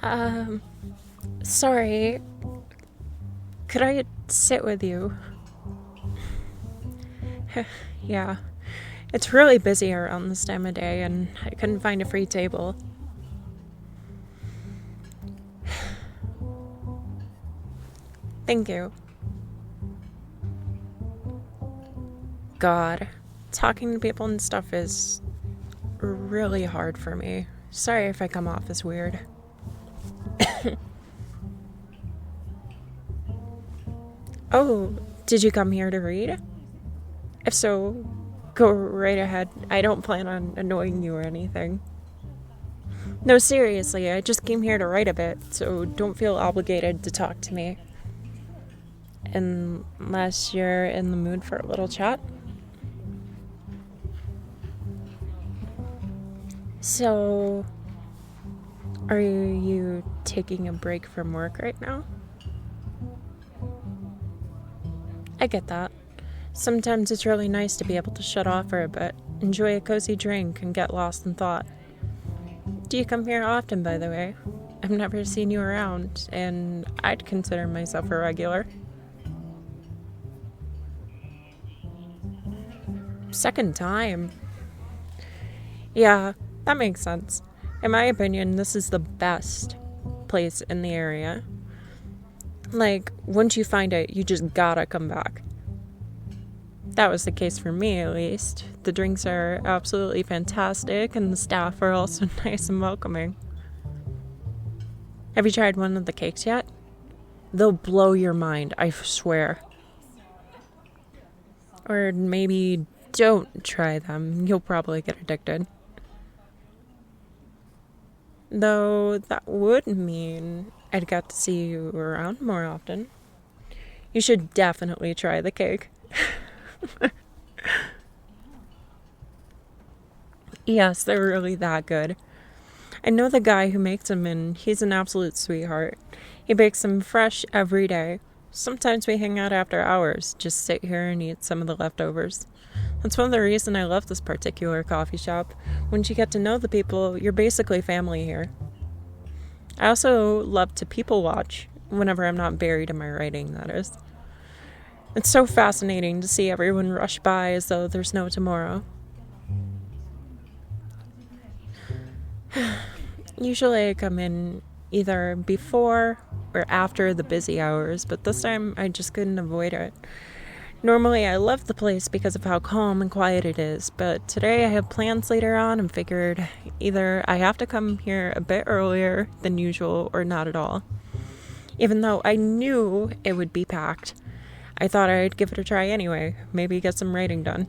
Um, Sorry. Could I sit with you? Yeah. It's really busy around this time of day, and I couldn't find a free table. Thank you. God, talking to people and stuff is really hard for me. Sorry if I come off as weird. Oh, did you come here to read? If so, go right ahead. I don't plan on annoying you or anything. No, seriously, I just came here to write a bit, so don't feel obligated to talk to me. Unless you're in the mood for a little chat. So, are you taking a break from work right now? I get that. Sometimes it's really nice to be able to shut off for a bit, enjoy a cozy drink, and get lost in thought. Do you come here often, by the way? I've never seen you around, and I'd consider myself a regular. Second time? Yeah, that makes sense. In my opinion, this is the best place in the area. Like, once you find it, you just gotta come back. That was the case for me, at least. The drinks are absolutely fantastic, and the staff are also nice and welcoming. Have you tried one of the cakes yet? They'll blow your mind, I swear. Or maybe don't try them. You'll probably get addicted. Though that would mean I'd get to see you around more often. You should definitely try the cake. Yes, they're really that good. I know the guy who makes them, and he's an absolute sweetheart. He bakes them fresh every day. Sometimes we hang out after hours, just sit here and eat some of the leftovers. That's one of the reasons I love this particular coffee shop. Once you get to know the people, you're basically family here. I also love to people watch, whenever I'm not buried in my writing, that is. It's so fascinating to see everyone rush by as though there's no tomorrow. Usually I come in either before or after the busy hours, but this time I just couldn't avoid it. Normally I love the place because of how calm and quiet it is, but today I have plans later on and figured either I have to come here a bit earlier than usual or not at all. Even though I knew it would be packed, I thought I'd give it a try anyway, maybe get some writing done.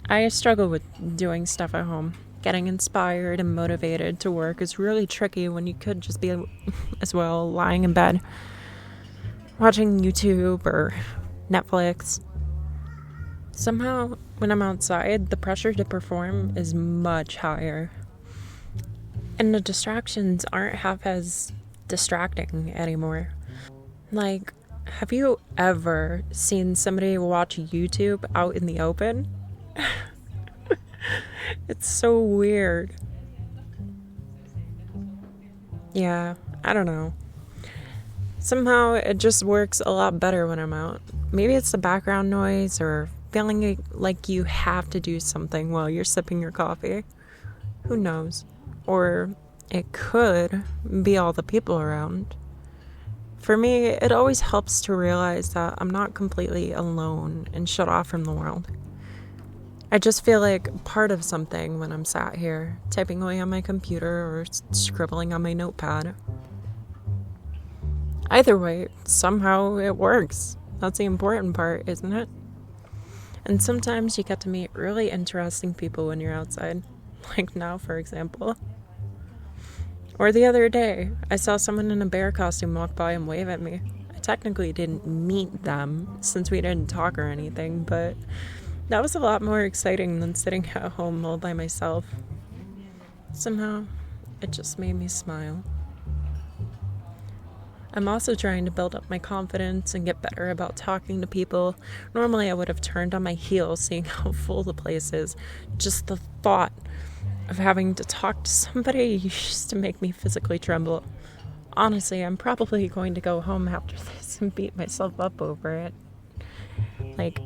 I struggle with doing stuff at home. Getting inspired and motivated to work is really tricky when you could just be as well lying in bed, watching YouTube or Netflix. Somehow, when I'm outside, the pressure to perform is much higher. And the distractions aren't half as distracting anymore. Like, have you ever seen somebody watch YouTube out in the open? It's so weird. Yeah, I don't know. Somehow it just works a lot better when I'm out. Maybe it's the background noise or feeling like you have to do something while you're sipping your coffee. Who knows? Or it could be all the people around. For me, it always helps to realize that I'm not completely alone and shut off from the world. I just feel like part of something when I'm sat here, typing away on my computer or scribbling on my notepad. Either way, somehow it works. That's the important part, isn't it? And sometimes you get to meet really interesting people when you're outside. Like now, for example. Or the other day, I saw someone in a bear costume walk by and wave at me. I technically didn't meet them, since we didn't talk or anything, but that was a lot more exciting than sitting at home all by myself. Somehow, it just made me smile. I'm also trying to build up my confidence and get better about talking to people. Normally I would have turned on my heel seeing how full the place is. Just the thought of having to talk to somebody used to make me physically tremble. Honestly, I'm probably going to go home after this and beat myself up over it. Like,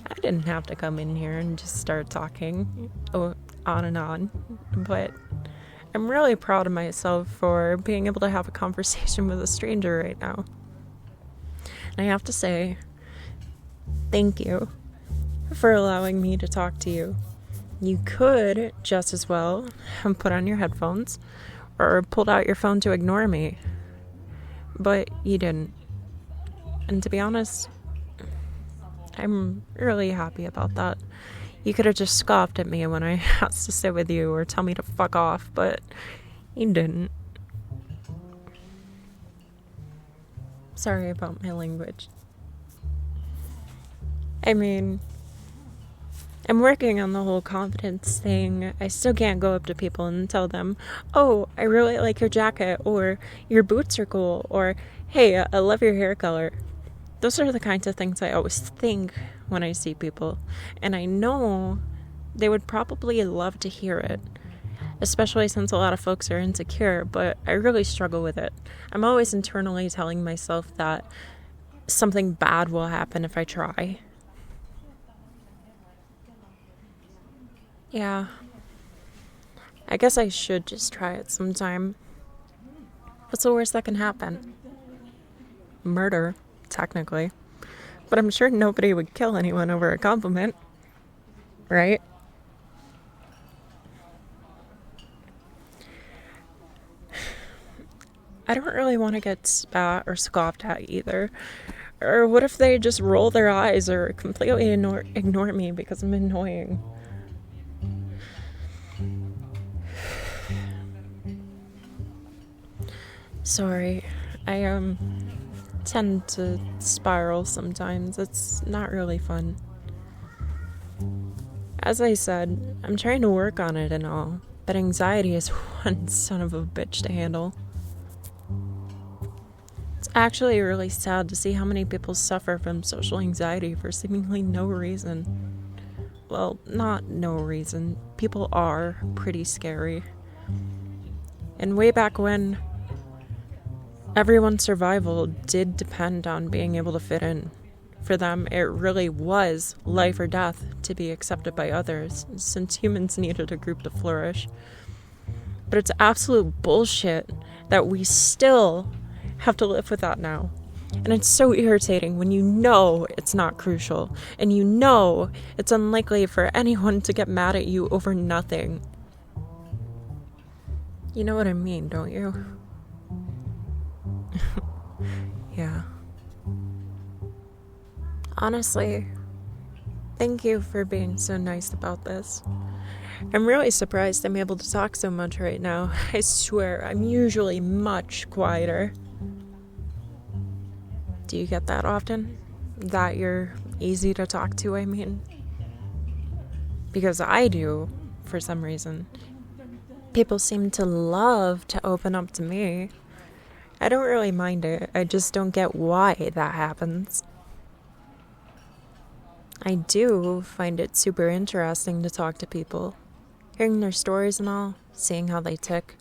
I didn't have to come in here and just start talking on and on, but I'm really proud of myself for being able to have a conversation with a stranger right now. And I have to say, thank you for allowing me to talk to you. You could just as well have put on your headphones or pulled out your phone to ignore me, but you didn't. And to be honest, I'm really happy about that. You could have just scoffed at me when I asked to sit with you or tell me to fuck off, but you didn't. Sorry about my language. I mean, I'm working on the whole confidence thing. I still can't go up to people and tell them, oh, I really like your jacket, or your boots are cool, or hey, I love your hair color. Those are the kinds of things I always think when I see people, and I know they would probably love to hear it, especially since a lot of folks are insecure, but I really struggle with it. I'm always internally telling myself that something bad will happen if I try. Yeah, I guess I should just try it sometime. What's the worst that can happen? Murder, technically. But I'm sure nobody would kill anyone over a compliment, right? I don't really want to get spat or scoffed at either. Or what if they just roll their eyes or completely ignore me because I'm annoying? Sorry, I tend to spiral sometimes. It's not really fun. As I said, I'm trying to work on it and all, but anxiety is one son of a bitch to handle. It's actually really sad to see how many people suffer from social anxiety for seemingly no reason. Well, not no reason. People are pretty scary. And way back when, everyone's survival did depend on being able to fit in. For them, it really was life or death to be accepted by others, since humans needed a group to flourish. But it's absolute bullshit that we still have to live with that now. And it's so irritating when you know it's not crucial, and you know it's unlikely for anyone to get mad at you over nothing. You know what I mean, don't you? Yeah. Honestly, thank you for being so nice about this. I'm really surprised I'm able to talk so much right now. I swear, I'm usually much quieter. Do you get that often? That you're easy to talk to, I mean? Because I do, for some reason. People seem to love to open up to me. I don't really mind it. I just don't get why that happens. I do find it super interesting to talk to people. Hearing their stories and all, seeing how they tick.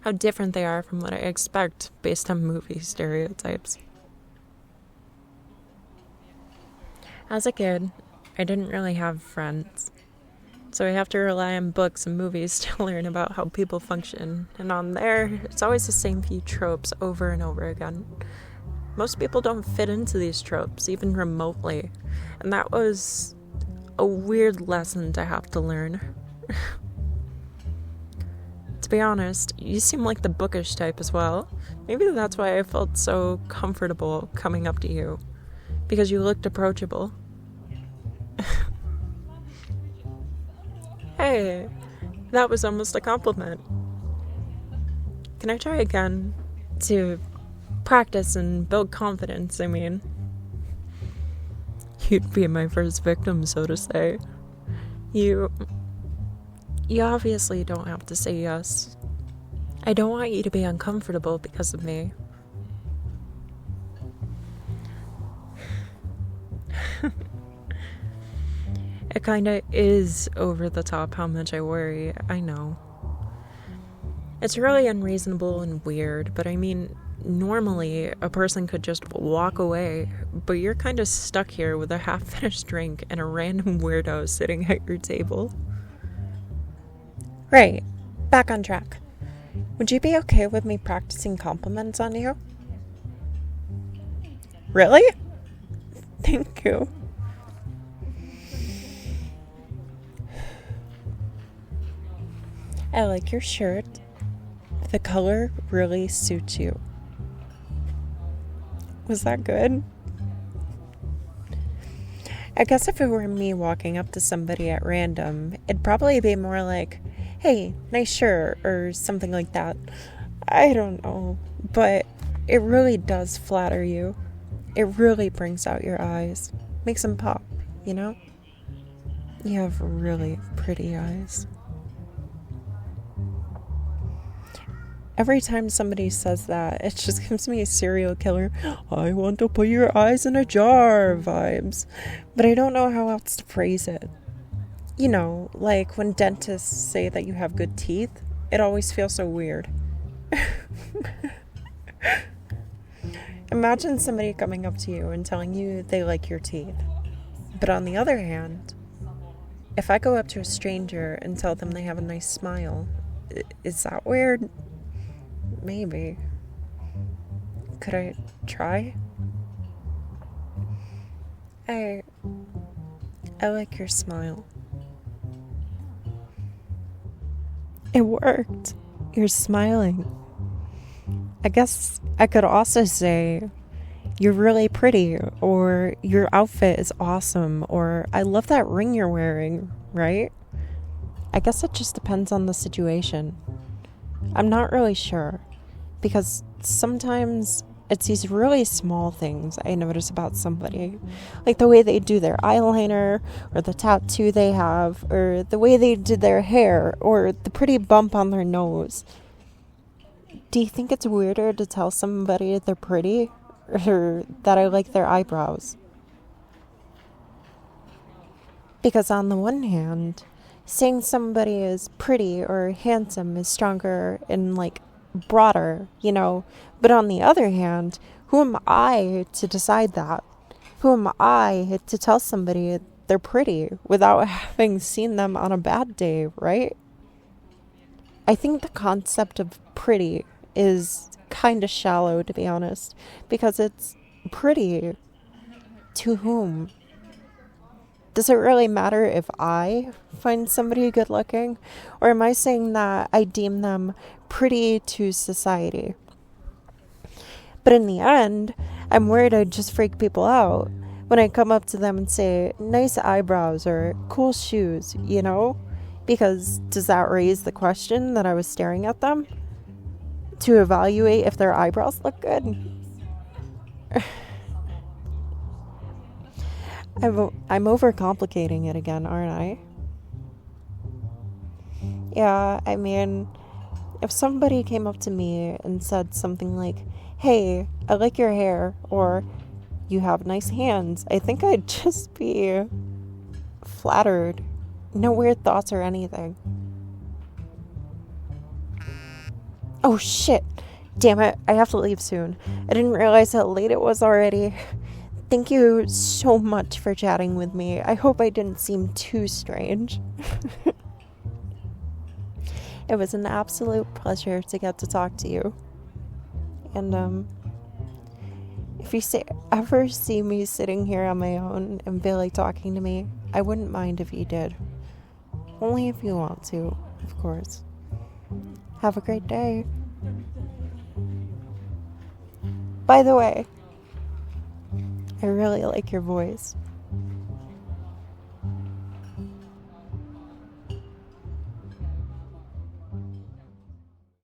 How different they are from what I expect based on movie stereotypes. As a kid, I didn't really have friends. So I have to rely on books and movies to learn about how people function. And on there, it's always the same few tropes over and over again. Most people don't fit into these tropes, even remotely. And that was a weird lesson to have to learn. To be honest, you seem like the bookish type as well. Maybe that's why I felt so comfortable coming up to you. Because you looked approachable. Hey, that was almost a compliment. Can I try again? To practice and build confidence, I mean. You'd be my first victim, so to say. You obviously don't have to say yes. I don't want you to be uncomfortable because of me. It kinda is over the top how much I worry, I know. It's really unreasonable and weird, but I mean, normally a person could just walk away, but you're kinda stuck here with a half-finished drink and a random weirdo sitting at your table. Right, back on track. Would you be okay with me practicing compliments on you? Really? Thank you. I like your shirt. The color really suits you. Was that good? I guess if it were me walking up to somebody at random, it'd probably be more like, hey, nice shirt, or something like that. I don't know, but it really does flatter you. It really brings out your eyes. Makes them pop, you know? You have really pretty eyes. Every time somebody says that, it just gives me a serial killer, I want to put your eyes in a jar vibes. But I don't know how else to phrase it. You know, like when dentists say that you have good teeth, it always feels so weird. Imagine somebody coming up to you and telling you they like your teeth. But on the other hand, if I go up to a stranger and tell them they have a nice smile, is that weird? Maybe. Could I try? I like your smile. It worked. You're smiling. I guess I could also say you're really pretty, or your outfit is awesome, or I love that ring you're wearing, right? I guess it just depends on the situation. I'm not really sure, because sometimes it's these really small things I notice about somebody, like the way they do their eyeliner, or the tattoo they have, or the way they did their hair, or the pretty bump on their nose. Do you think it's weirder to tell somebody they're pretty, or that I like their eyebrows? Because on the one hand, saying somebody is pretty or handsome is stronger and like broader, you know, but on the other hand, who am I to decide that? Who am I to tell somebody they're pretty without having seen them on a bad day, right? I think the concept of pretty is kind of shallow, to be honest, because it's pretty to whom? Does it really matter if I find somebody good looking? Or am I saying that I deem them pretty to society? But in the end, I'm worried I'd just freak people out when I come up to them and say, nice eyebrows or cool shoes, you know? Because does that raise the question that I was staring at them? To evaluate if their eyebrows look good? I'm overcomplicating it again, aren't I? Yeah, I mean, if somebody came up to me and said something like, hey, I like your hair, or you have nice hands, I think I'd just be flattered. No weird thoughts or anything. Oh shit, damn it, I have to leave soon. I didn't realize how late it was already. Thank you so much for chatting with me. I hope I didn't seem too strange. It was an absolute pleasure to get to talk to you. And if you ever see me sitting here on my own and feel like talking to me, I wouldn't mind if you did. Only if you want to, of course. Have a great day. By the way, I really like your voice.